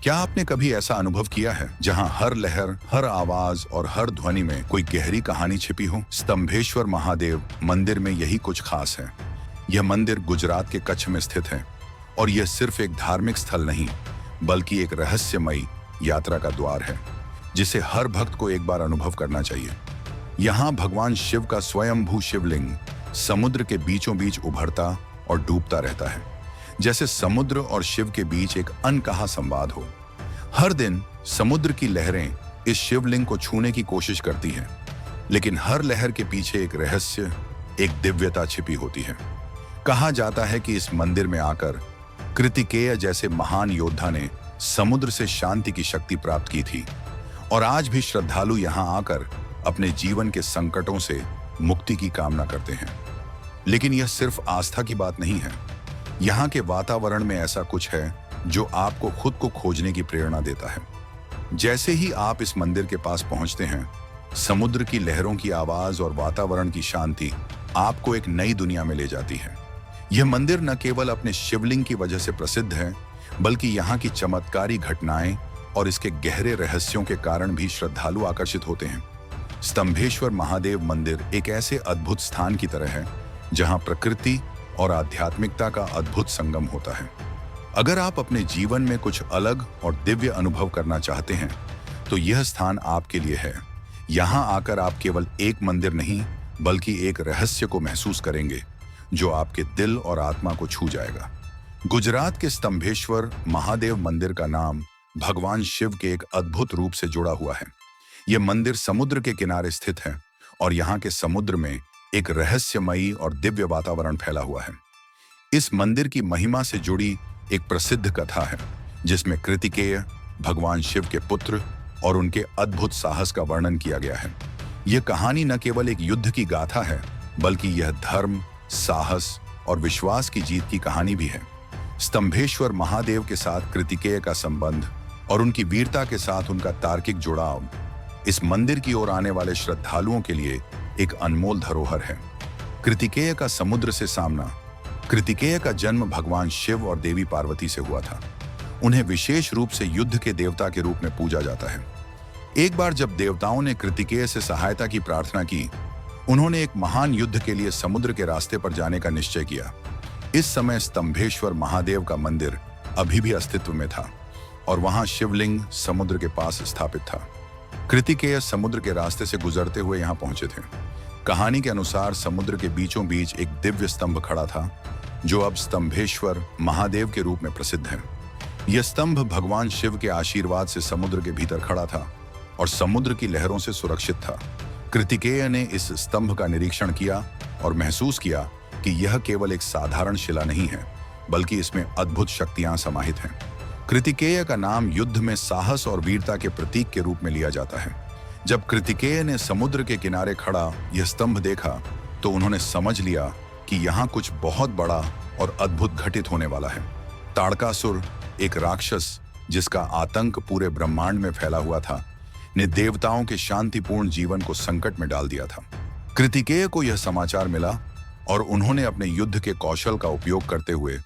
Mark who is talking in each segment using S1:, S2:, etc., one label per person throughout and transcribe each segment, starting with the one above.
S1: क्या आपने कभी ऐसा अनुभव किया है जहां हर लहर, हर आवाज और हर ध्वनि में कोई गहरी कहानी छिपी हो? स्तंभेश्वर महादेव मंदिर में यही कुछ खास है। यह मंदिर गुजरात के कच्छ में स्थित है और यह सिर्फ एक धार्मिक स्थल नहीं, बल्कि एक रहस्यमयी यात्रा का द्वार है जिसे हर भक्त को एक बार अनुभव करना चाहिए। यहाँ भगवान शिव का स्वयंभू शिवलिंग समुद्र के बीचों बीच उभरता और डूबता रहता है, जैसे समुद्र और शिव के बीच एक अनकहा संवाद हो। हर दिन समुद्र की लहरें इस शिवलिंग को छूने की कोशिश करती हैं, लेकिन हर लहर के पीछे एक रहस्य, एक दिव्यता छिपी होती है। कहा जाता है कि इस मंदिर में आकर कृतिकेय जैसे महान योद्धा ने समुद्र से शांति की शक्ति प्राप्त की थी और आज भी श्रद्धालु यहाँ आकर अपने जीवन के संकटों से मुक्ति की कामना करते हैं। लेकिन यह सिर्फ आस्था की बात नहीं है। यहाँ के वातावरण में ऐसा कुछ है जो आपको खुद को खोजने की प्रेरणा देता है। जैसे ही आप इस मंदिर के पास पहुंचते हैं, समुद्र की लहरों की आवाज और वातावरण की शांति आपको एक नई दुनिया में ले जाती है। यह मंदिर न केवल अपने शिवलिंग की वजह से प्रसिद्ध है, बल्कि यहाँ की चमत्कारी घटनाएं और इसके गहरे रहस्यों के कारण भी श्रद्धालु आकर्षित होते हैं। स्तंभेश्वर महादेव मंदिर एक ऐसे अद्भुत स्थान की तरह है जहाँ प्रकृति और आध्यात्मिकता का अद्भुत संगम होता है। अगर आप अपने जीवन में कुछ अलग और दिव्य अनुभव करना चाहते हैं, तो यह स्थान आपके लिए है। यहाँ आकर आप केवल एक मंदिर नहीं, बल्कि एक रहस्य को महसूस करेंगे जो आपके दिल और आत्मा को छू जाएगा। गुजरात के स्तंभेश्वर महादेव मंदिर का नाम भगवान शिव के एक अद्भुत रूप से जुड़ा हुआ है। यह मंदिर समुद्र के किनारे स्थित है और यहाँ के समुद्र में एक रहस्यमयी और दिव्य वातावरण फैला हुआ है। इस मंदिर की महिमा से जुड़ी एक प्रसिद्ध कथा है जिसमें कृतिकेय, भगवान शिव के पुत्र और उनके अद्भुत साहस का वर्णन किया गया है। यह कहानी न केवल एक युद्ध की गाथा है, बल्कि यह धर्म, साहस और विश्वास की जीत की कहानी भी है। स्तंभेश्वर महादेव के साथ कृतिकेय का संबंध और उनकी वीरता के साथ उनका तार्किक जुड़ाव इस मंदिर की ओर आने वाले श्रद्धालुओं के लिए एक अनमोल धरोहर है। कृतिकेय का समुद्र से सामना। कृतिकेय का जन्म भगवान शिव और देवी पार्वती से हुआ था। उन्हें विशेष रूप से युद्ध के देवता के रूप में पूजा जाता है। एक बार जब देवताओं ने कृतिकेय से सहायता की प्रार्थना की, उन्होंने एक महान युद्ध के लिए समुद्र के रास्ते पर जाने का निश्चय किया। इस समय स्तंभेश्वर महादेव का मंदिर अभी भी अस्तित्व में था और वहां शिवलिंग समुद्र के पास स्थापित था। कृतिकेय समुद्र के रास्ते से गुजरते हुए यहाँ पहुंचे थे। कहानी के अनुसार समुद्र के बीचों बीच एक दिव्य स्तंभ खड़ा था जो अब स्तंभेश्वर महादेव के रूप में प्रसिद्ध है। यह स्तंभ भगवान शिव के आशीर्वाद से समुद्र के भीतर खड़ा था और समुद्र की लहरों से सुरक्षित था। कृतिकेय ने इस स्तंभ का निरीक्षण किया और महसूस किया कि यह केवल एक साधारण शिला नहीं है, बल्कि इसमें अद्भुत शक्तियां समाहित हैं। कृतिकेय का नाम युद्ध में साहस और वीरता के प्रतीक के रूप में लिया जाता है। जब कृतिकेय ने समुद्र के किनारे खड़ा यह स्तंभ देखा, तो उन्होंने समझ लिया कि यहाँ कुछ बहुत बड़ा और अद्भुत घटित होने वाला है। ताड़कासुर, एक राक्षस जिसका आतंक पूरे ब्रह्मांड में फैला हुआ था, ने देवताओं के शांतिपूर्ण जीवन को संकट में डाल दिया था। कृतिकेय को यह समाचार मिला और उन्होंने अपने युद्ध के कौशल का उपयोग करते हुए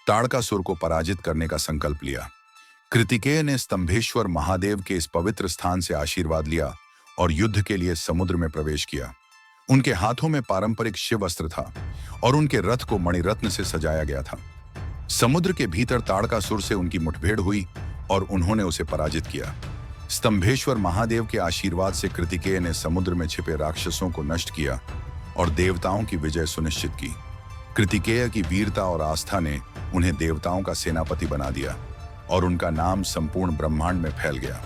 S1: ताड़कासुर को पराजित करने का संकल्प लिया। कृतिकेय ने स्तंभेश्वर महादेव के इस पवित्र स्थान से आशीर्वाद लिया और युद्ध के लिए समुद्र में प्रवेश किया। उनके हाथों में पारंपरिक शिव अस्त्र था और उनके रथ को मणिरत्न से सजाया गया था। समुद्र के भीतर ताड़कासुर से उनकी मुठभेड़ हुई और उन्होंने उसे पराजित किया। स्तंभेश्वर महादेव के आशीर्वाद से कृतिकेय ने समुद्र में छिपे राक्षसों को नष्ट किया और देवताओं की विजय सुनिश्चित की। कृतिकेय की वीरता और आस्था ने उन्हें देवताओं का सेनापति बना दिया और उनका नाम संपूर्ण ब्रह्मांड में फैल गया।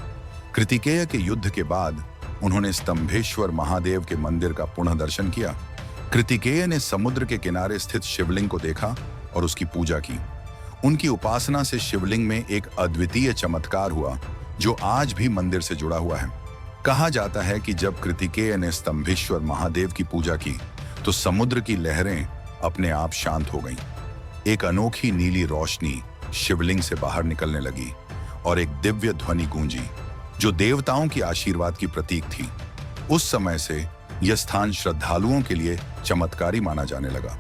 S1: कृतिकेय के युद्ध के बाद उन्होंने स्तंभेश्वर महादेव के मंदिर का पुनः दर्शन किया। कृतिकेय ने समुद्र के किनारे स्थित शिवलिंग को देखा और उसकी पूजा की। उनकी उपासना से शिवलिंग में एक अद्वितीय चमत्कार हुआ जो आज भी मंदिर से जुड़ा हुआ है। कहा जाता है कि जब कृतिकेय ने स्तंभेश्वर महादेव की पूजा की, तो समुद्र की लहरें अपने आप शांत हो गईं। एक अनोखी नीली रोशनी शिवलिंग से बाहर निकलने लगी और एक दिव्य ध्वनि गूंजी जो देवताओं की आशीर्वाद की प्रतीक थी। उस समय से यह स्थान श्रद्धालुओं के लिए चमत्कारी माना जाने लगा।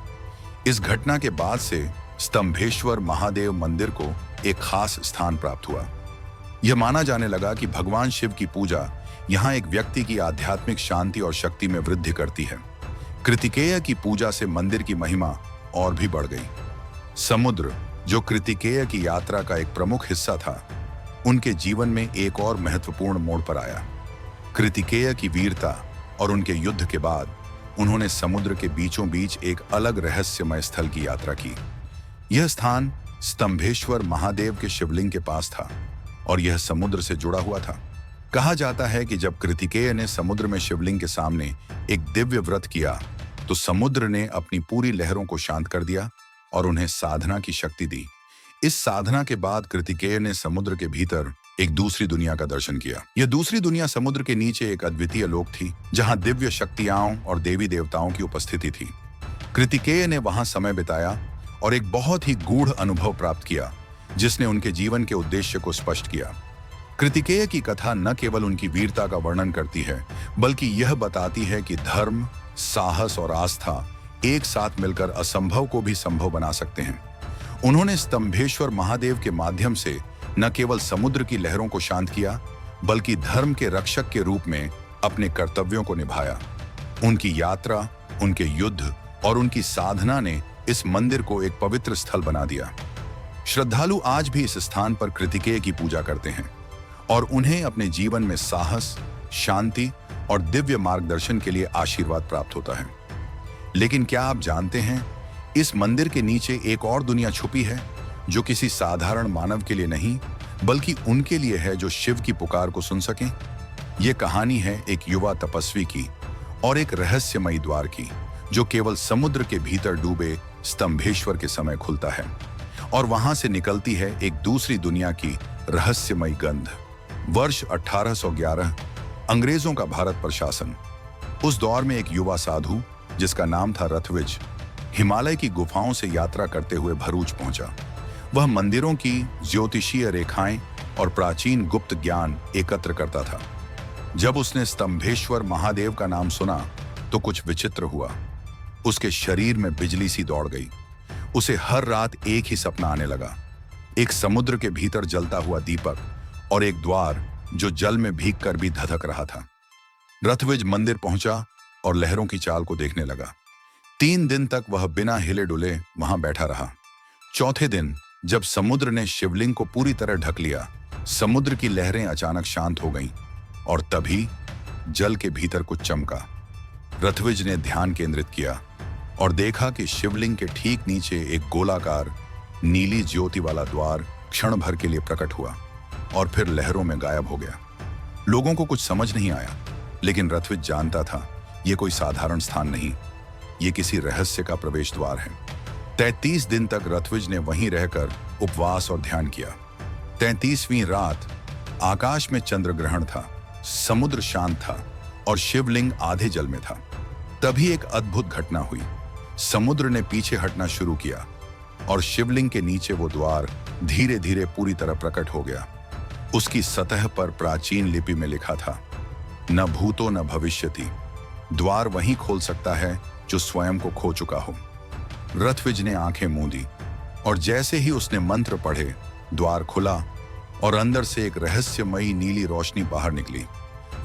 S1: इस घटना के बाद से स्तंभेश्वर महादेव मंदिर को एक खास स्थान प्राप्त हुआ। यह माना जाने लगा कि भगवान शिव की पूजा यहाँ एक व्यक्ति की आध्यात्मिक शांति और शक्ति में वृद्धि करती है। कृतिकेय की पूजा से मंदिर की महिमा और भी बढ़ गई। समुद्र, जो कृतिकेय की यात्रा का एक प्रमुख हिस्सा था, उनके जीवन में एक और महत्वपूर्ण मोड़ पर आया। कृतिकेय की वीरता और उनके युद्ध के बाद उन्होंने समुद्र के बीचों बीच एक अलग रहस्यमय स्थल की यात्रा की। यह स्थान स्तंभेश्वर महादेव के शिवलिंग के पास था और यह समुद्र से जुड़ा हुआ था। कहा जाता है कि जब कृतिकेय ने समुद्र में शिवलिंग के सामने एक दिव्य व्रत किया तो समुद्र ने अपनी पूरी लहरों को शांत कर दिया और उन्हें साधना की शक्ति दी। इस साधना के बाद कृतिकेय ने समुद्र के भीतर एक दूसरी दुनिया का दर्शन किया। यह दूसरी दुनिया समुद्र के नीचे एक अद्वितीय लोक थी, जहां दिव्य शक्तियां और देवी देवताओं की उपस्थिति थी। कृतिकेय ने वहां समय बिताया और एक बहुत ही गूढ़ अनुभव प्राप्त किया, जिसने उनके जीवन के उद्देश्य को स्पष्ट किया। कृतिकेय की कथा न केवल उनकी वीरता का वर्णन करती है, बल्कि यह बताती है कि धर्म, साहस और आस्था एक साथ मिलकर असंभव को भी संभव बना सकते हैं। उन्होंने स्तंभेश्वर महादेव के माध्यम से न केवल समुद्र की लहरों को शांत किया, बल्कि धर्म के रक्षक के रूप में अपने कर्तव्यों को निभाया। उनकी यात्रा, उनके युद्ध और उनकी साधना ने इस मंदिर को एक पवित्र स्थल बना दिया। श्रद्धालु आज भी इस स्थान पर कृतिकेय की पूजा करते हैं और उन्हें अपने जीवन में साहस, शांति और दिव्य मार्गदर्शन के लिए आशीर्वाद प्राप्त होता है। लेकिन क्या आप जानते हैं, इस मंदिर के नीचे एक और दुनिया छुपी है, जो किसी साधारण मानव के लिए नहीं, बल्कि उनके लिए है जो शिव की पुकार को सुन सकें। यह कहानी है एक युवा तपस्वी की और एक रहस्यमयी द्वार की, जो केवल समुद्र के भीतर डूबे स्तंभेश्वर के समय खुलता है और वहां से निकलती है एक दूसरी दुनिया की रहस्यमयी गंध। वर्ष 1811, अंग्रेजों का भारत पर शासन। उस दौर में एक युवा साधु, जिसका नाम था रथविज, हिमालय की गुफाओं से यात्रा करते हुए भरूच पहुंचा। वह मंदिरों की ज्योतिषीय रेखाएं और प्राचीन गुप्त ज्ञान एकत्र करता था। जब उसने स्तंभेश्वर महादेव का नाम सुना तो कुछ विचित्र हुआ। उसके शरीर में बिजली सी दौड़ गई। उसे हर रात एक ही सपना आने लगा, एक समुद्र के भीतर जलता हुआ दीपक और एक द्वार जो जल में भीगकर भी धधक रहा था। रथविज मंदिर पहुंचा और लहरों की चाल को देखने लगा। 3 दिन तक वह बिना हिले डुले वहां बैठा रहा। चौथे दिन जब समुद्र ने शिवलिंग को पूरी तरह ढक लिया, समुद्र की लहरें अचानक शांत हो गईं और तभी जल के भीतर कुछ चमका। रथविज ने ध्यान केंद्रित किया और देखा कि शिवलिंग के ठीक नीचे एक गोलाकार नीली ज्योति वाला द्वार क्षण भर के लिए प्रकट हुआ और फिर लहरों में गायब हो गया। लोगों को कुछ समझ नहीं आया, लेकिन रथविज जानता था यह कोई साधारण स्थान नहीं, ये किसी रहस्य का प्रवेश द्वार है। 33 दिन तक रथविज ने वहीं रहकर उपवास और ध्यान किया। 33वीं रात आकाश में चंद्र ग्रहण था, समुद्र शांत था और शिवलिंग आधे जल में था। तभी एक अद्भुत घटना हुई। समुद्र ने पीछे हटना शुरू किया और शिवलिंग के नीचे वो द्वार धीरे धीरे पूरी तरह प्रकट हो गया। उसकी सतह पर प्राचीन लिपि में लिखा था, न भूतो न भविष्यति। द्वार वहीं खोल सकता है जो स्वयं को खो चुका हो। रथविज ने आंखें मूंदी और जैसे ही उसने मंत्र पढ़े, द्वार खुला और अंदर से एक रहस्यमयी नीली रोशनी बाहर निकली।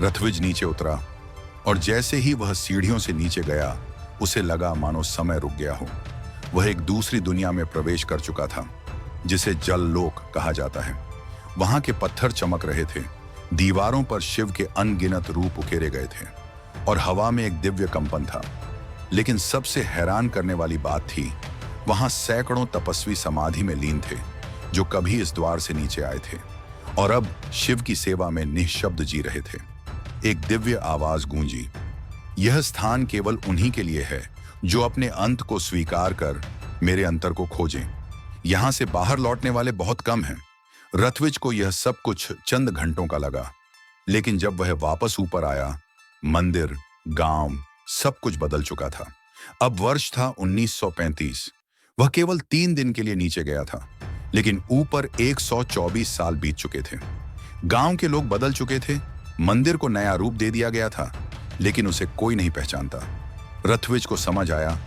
S1: रथविज नीचे उतरा और जैसे ही वह सीढ़ियों से नीचे गया, उसे लगा मानो समय रुक गया हो। वह एक दूसरी दुनिया में प्रवेश कर चुका था, जिसे जल लोक कहा जाता है। वहां के पत्थर चमक रहे थे, दीवारों पर शिव के अनगिनत रूप उकेरे गए थे और हवा में एक दिव्य कंपन था। लेकिन सबसे हैरान करने वाली बात थी, वहां सैकड़ों तपस्वी समाधि में लीन थे, जो कभी इस द्वार से नीचे आए थे और अब शिव की सेवा में निःशब्द जी रहे थे। एक दिव्य आवाज गूंजी, यह स्थान केवल उन्हीं के लिए है जो अपने अंत को स्वीकार कर मेरे अंतर को खोजें। यहां से बाहर लौटने वाले बहुत कम हैं। रथविज को यह सब कुछ चंद घंटों का लगा, लेकिन जब वह वापस ऊपर आया, मंदिर, गांव, सब कुछ बदल चुका था। अब वर्ष था 1935। वह केवल 3 दिन के लिए नीचे गया था, लेकिन ऊपर 124 साल बीत चुके थे। गांव के लोग बदल चुके थे, मंदिर को नया रूप दे दिया गया था, लेकिन उसे कोई नहीं पहचानता। रथविज को समझ आया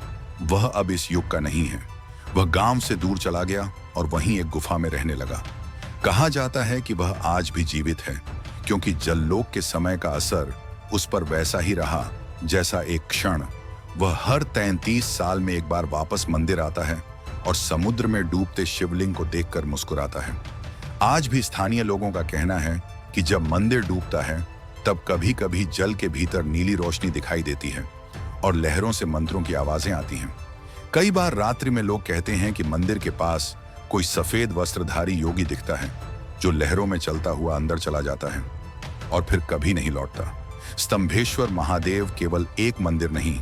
S1: वह अब इस युग का नहीं है। वह गांव से दूर चला गया और वहीं एक गुफा में रहने लगा। कहा जाता है कि वह आज भी जीवित है, क्योंकि जललोक के समय का असर उस पर वैसा ही रहा जैसा एक क्षण वह हर 33 साल में एक बार वापस मंदिर आता है और समुद्र में डूबते शिवलिंग को देखकर मुस्कुराता है। आज भी स्थानीय लोगों का कहना है कि जब मंदिर डूबता है तब कभी कभी जल के भीतर नीली रोशनी दिखाई देती है और लहरों से मंत्रों की आवाजें आती हैं। कई बार रात्रि में लोग कहते हैं कि मंदिर के पास कोई सफेद वस्त्रधारी योगी दिखता है जो लहरों में चलता हुआ अंदर चला जाता है और फिर कभी नहीं लौटता। स्तंभेश्वर महादेव केवल एक मंदिर नहीं,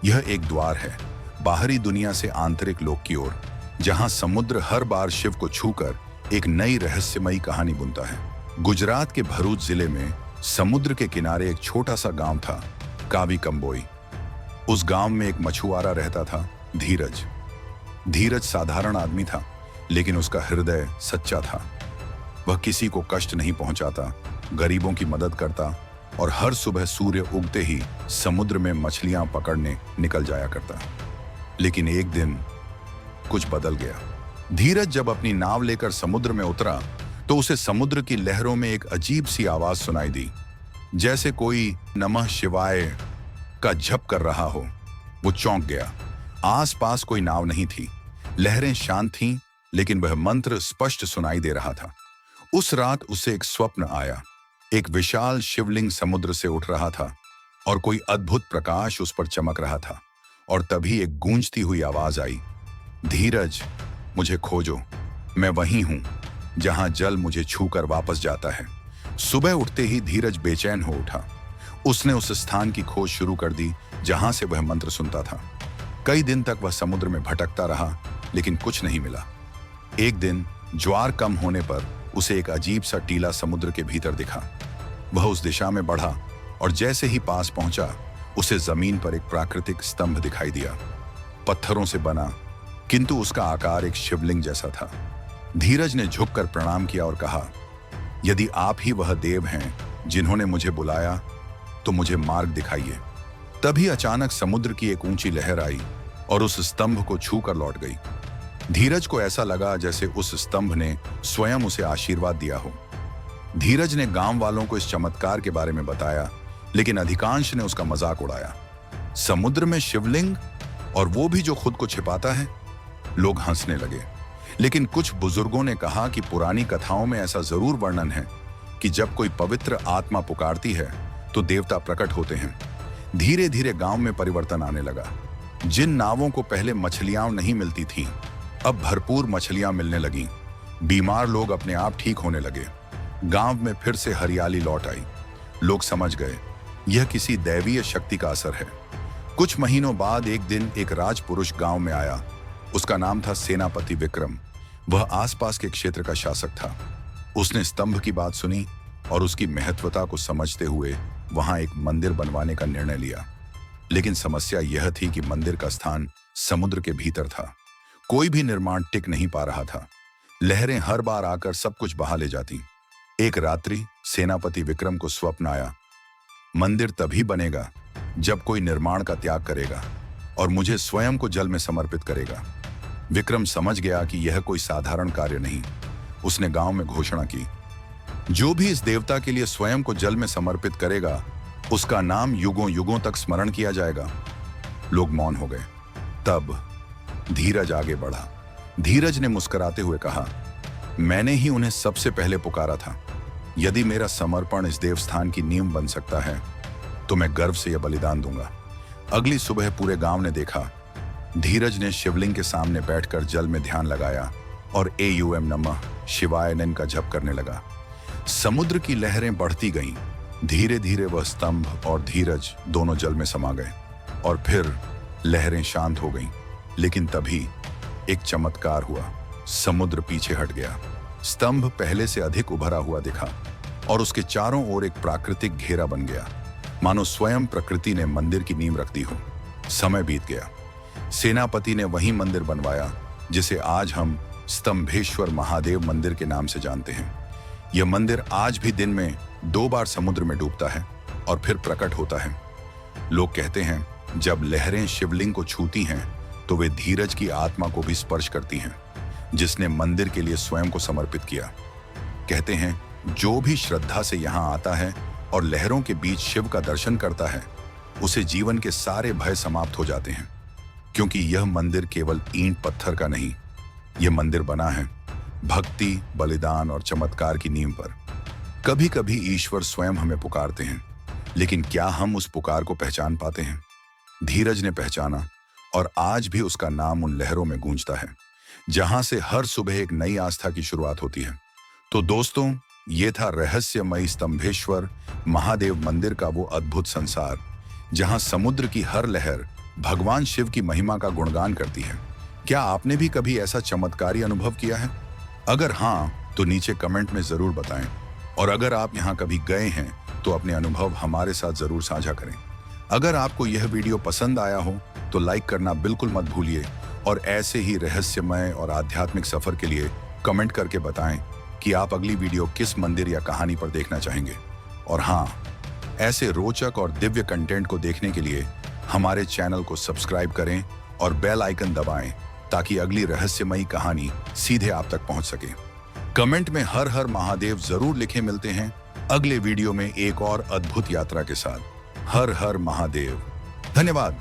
S1: यह एक द्वार है बाहरी दुनिया से आंतरिक लोक की ओर, जहां समुद्र हर बार शिव को छूकर एक नई रहस्यमयी कहानी बुनता है। गुजरात के भरूच जिले में समुद्र के किनारे एक छोटा सा गांव था, कावी कंबोई। उस गांव में एक मछुआरा रहता था, धीरज। धीरज साधारण आदमी था, लेकिन उसका हृदय सच्चा था। वह किसी को कष्ट नहीं पहुंचाता, गरीबों की मदद करता और हर सुबह सूर्य उगते ही समुद्र में मछलियां पकड़ने निकल जाया करता। लेकिन एक दिन कुछ बदल गया। धीरज जब अपनी नाव लेकर समुद्र में उतरा तो उसे समुद्र की लहरों में एक अजीब सी आवाज सुनाई दी, जैसे कोई नमः शिवाय का जप कर रहा हो। वो चौंक गया। आसपास कोई नाव नहीं थी, लहरें शांत थीं, लेकिन वह मंत्र स्पष्ट सुनाई दे रहा था। उस रात उसे एक स्वप्न आया। एक विशाल शिवलिंग समुद्र से उठ रहा था और कोई अद्भुत प्रकाश उस पर चमक रहा था। और तभी एक गूंजती हुई आवाज आई, धीरज, मुझे खोजो, मैं वहीं हूं जहां जल मुझे छूकर वापस जाता है। सुबह उठते ही धीरज बेचैन हो उठा। उसने उस स्थान की खोज शुरू कर दी जहां से वह मंत्र सुनता था। कई दिन तक वह समुद्र में भटकता रहा, लेकिन कुछ नहीं मिला। एक दिन ज्वार कम होने पर उसे एक अजीब सा टीला समुद्र के भीतर दिखा। वह उस दिशा में बढ़ा और जैसे ही पास पहुंचा, उसे जमीन पर एक प्राकृतिक स्तंभ दिखाई दिया, पत्थरों से बना, किंतु उसका आकार एक शिवलिंग जैसा था। धीरज ने झुककर प्रणाम किया और कहा, यदि आप ही वह देव हैं जिन्होंने मुझे बुलाया तो मुझे मार्ग दिखाइए। तभी अचानक समुद्र की एक ऊंची लहर आई और उस स्तंभ को छूकर लौट गई। धीरज को ऐसा लगा जैसे उस स्तंभ ने स्वयं उसे आशीर्वाद दिया हो। धीरज ने गांव वालों को इस चमत्कार के बारे में बताया, लेकिन अधिकांश ने उसका मजाक उड़ाया। समुद्र में शिवलिंग, और वो भी जो खुद को छिपाता है। लोग हंसने लगे, लेकिन कुछ बुजुर्गों ने कहा कि पुरानी कथाओं में ऐसा जरूर वर्णन है कि जब कोई पवित्र आत्मा पुकारती है तो देवता प्रकट होते हैं। धीरे धीरे गांव में परिवर्तन आने लगा। जिन नावों को पहले मछलियां नहीं मिलती थीं, अब भरपूर मछलियां मिलने लगीं। बीमार लोग अपने आप ठीक होने लगे। गांव में फिर से हरियाली लौट आई। लोग समझ गए यह किसी दैवीय शक्ति का असर है। कुछ महीनों बाद एक दिन एक राजपुरुष गांव में आया। उसका नाम था सेनापति विक्रम। वह आसपास के क्षेत्र का शासक था। उसने स्तंभ की बात सुनी और उसकी महत्वता को समझते हुए वहां एक मंदिर बनवाने का निर्णय लिया। लेकिन समस्या यह थी कि मंदिर का स्थान समुद्र के भीतर था। कोई भी निर्माण टिक नहीं पा रहा था। लहरें हर बार आकर सब कुछ बहा ले जाती। एक रात्रि सेनापति विक्रम को स्वप्न आया, मंदिर तभी बनेगा जब कोई निर्माण का त्याग करेगा और मुझे स्वयं को जल में समर्पित करेगा। विक्रम समझ गया कि यह कोई साधारण कार्य नहीं। उसने गांव में घोषणा की, जो भी इस देवता के लिए स्वयं को जल में समर्पित करेगा, उसका नाम युगों युगों तक स्मरण किया जाएगा। लोग मौन हो गए। तब धीरज आगे बढ़ा। धीरज ने मुस्कुराते हुए कहा, मैंने ही उन्हें सबसे पहले पुकारा था। यदि मेरा समर्पण इस देवस्थान की नींव बन सकता है तो मैं गर्व से यह बलिदान दूंगा। अगली सुबह पूरे गांव ने देखा। धीरज ने शिवलिंग के सामने बैठकर जल में ध्यान लगाया और एयूएम नमः शिवाय नन का जप करने लगा। समुद्र की लहरें बढ़ती गईं। धीरे धीरे वह स्तंभ और धीरज दोनों जल में समा गए और फिर लहरें शांत हो गईं। लेकिन तभी एक चमत्कार हुआ। समुद्र पीछे हट गया। स्तंभ पहले से अधिक उभरा हुआ दिखा और उसके चारों ओर एक प्राकृतिक घेरा बन गया, मानो स्वयं प्रकृति ने मंदिर की नींव रख दी हो। समय बीत गया। सेनापति ने वही मंदिर बनवाया जिसे आज हम स्तंभेश्वर महादेव मंदिर के नाम से जानते हैं। यह मंदिर आज भी दिन में 2 बार समुद्र में डूबता है और फिर प्रकट होता है। लोग कहते हैं जब लहरें शिवलिंग को छूती हैं तो वे धीरज की आत्मा को भी स्पर्श करती हैं, जिसने मंदिर के लिए स्वयं को समर्पित किया। कहते हैं जो भी श्रद्धा से यहाँ आता है और लहरों के बीच शिव का दर्शन करता है उसे जीवन के सारे भय समाप्त हो जाते हैं, क्योंकि यह मंदिर केवल ईंट पत्थर का नहीं, यह मंदिर बना है भक्ति, बलिदान और चमत्कार की नींव पर। कभी कभी ईश्वर स्वयं हमें पुकारते हैं, लेकिन क्या हम उस पुकार को पहचान पाते हैं? धीरज ने पहचाना और आज भी उसका नाम उन लहरों में गूंजता है जहां से हर सुबह एक नई आस्था की शुरुआत होती है। तो दोस्तों, ये था रहस्यमयी स्तंभेश्वर महादेव मंदिर का वो अद्भुत संसार जहां समुद्र की हर लहर भगवान शिव की महिमा का गुणगान करती है। क्या आपने भी कभी ऐसा चमत्कारी अनुभव किया है? अगर हाँ, तो नीचे कमेंट में जरूर बताएं। और अगर आप यहाँ कभी गए हैं तो अपने अनुभव हमारे साथ जरूर साझा करें। अगर आपको यह वीडियो पसंद आया हो तो लाइक करना बिल्कुल मत भूलिए और ऐसे ही रहस्यमय और आध्यात्मिक सफर के लिए कमेंट करके बताएं कि आप अगली वीडियो किस मंदिर या कहानी पर देखना चाहेंगे। और हाँ, ऐसे रोचक और दिव्य कंटेंट को देखने के लिए हमारे चैनल को सब्सक्राइब करें और बेल आइकन दबाएं ताकि अगली रहस्यमयी कहानी सीधे आप तक पहुंच सके। कमेंट में हर हर महादेव जरूर लिखें। मिलते हैं अगले वीडियो में एक और अद्भुत यात्रा के साथ। हर हर महादेव। धन्यवाद।